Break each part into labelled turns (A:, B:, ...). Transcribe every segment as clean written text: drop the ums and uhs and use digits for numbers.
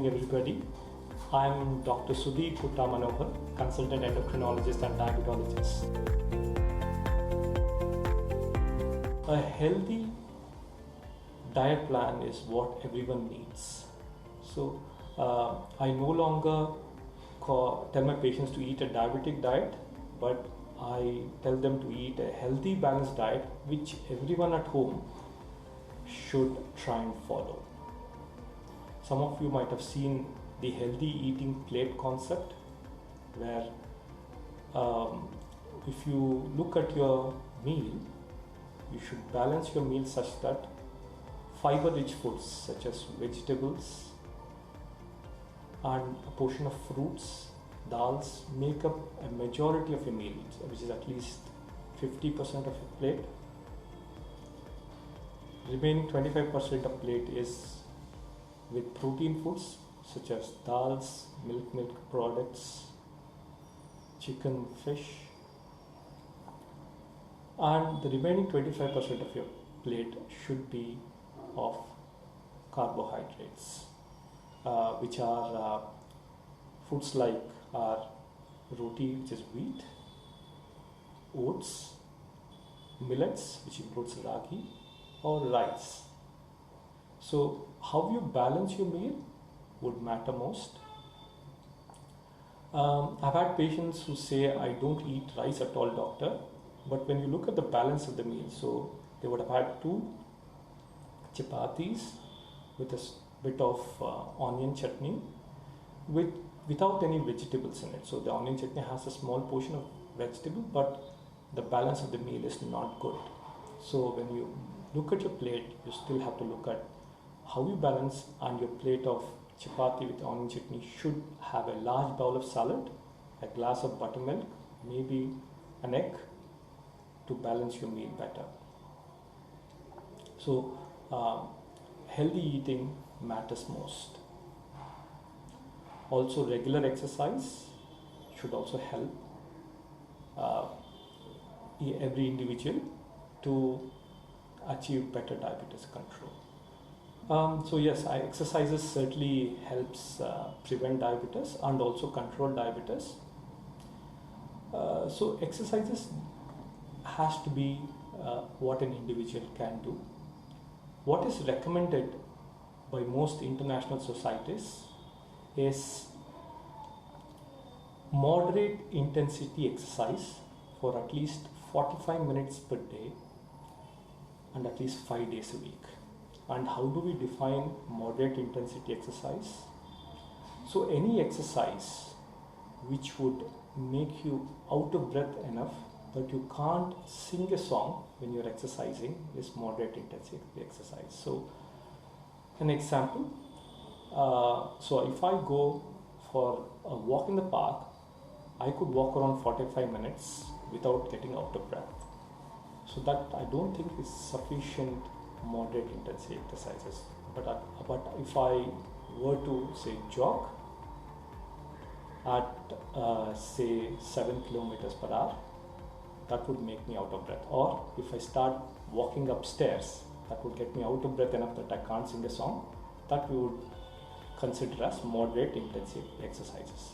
A: evening, everybody. I'm Dr. Sudhi Kutta Manohar, consultant endocrinologist and diabetologist. A healthy diet plan is what everyone needs. So I no longer tell my patients to eat a diabetic diet, but I tell them to eat a healthy, balanced diet which everyone at home should try and follow. Some of you might have seen the healthy eating plate concept, where if you look at your meal, you should balance your meal such that fiber-rich foods such as vegetables and a portion of fruits, dals make up a majority of your meal, which is at least 50% of your plate. Remaining 25% of plate is with protein foods such as dals, milk products, chicken, fish, and the remaining 25% of your plate should be of carbohydrates, which are foods like roti, which is wheat, oats, millets, which includes ragi, or rice. So how you balance your meal would matter most. I've had patients who say, I don't eat rice at all, doctor, but when you look at the balance of the meal, so they would have had 2 chapatis with a bit of onion chutney without any vegetables in it. So the onion chutney has a small portion of vegetable, but the balance of the meal is not good. So when you look at your plate, you still have to look at how you balance, and your plate of chapati with onion chutney should have a large bowl of salad, a glass of buttermilk, maybe an egg to balance your meal better. So healthy eating matters most. Also, regular exercise should also help every individual to achieve better diabetes control. So yes, exercises certainly helps prevent diabetes and also control diabetes. So exercises has to be what an individual can do. What is recommended by most international societies is moderate intensity exercise for at least 45 minutes per day and at least 5 days a week. And how do we define moderate intensity exercise? So any exercise which would make you out of breath enough that you can't sing a song when you're exercising is moderate intensity exercise. So an example, so if I go for a walk in the park, I could walk around 45 minutes without getting out of breath. So that I don't think is sufficient moderate intensity exercises. But if I were to say jog at say 7 kilometers per hour, that would make me out of breath. Or if I start walking upstairs, that would get me out of breath enough that I can't sing a song, that we would consider as moderate intensity exercises.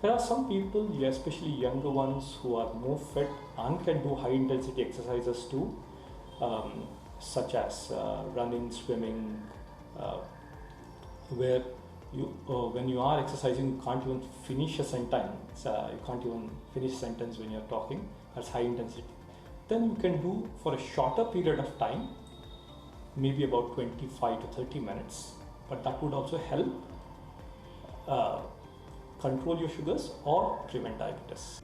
A: There are some people, especially younger ones, who are more fit and can do high intensity exercises too, such as running, swimming, where you when you are exercising, you can't even finish a sentence. You can't even finish a sentence when you're talking. That's high intensity. Then you can do for a shorter period of time, maybe about 25 to 30 minutes, but that would also help control your sugars or prevent diabetes.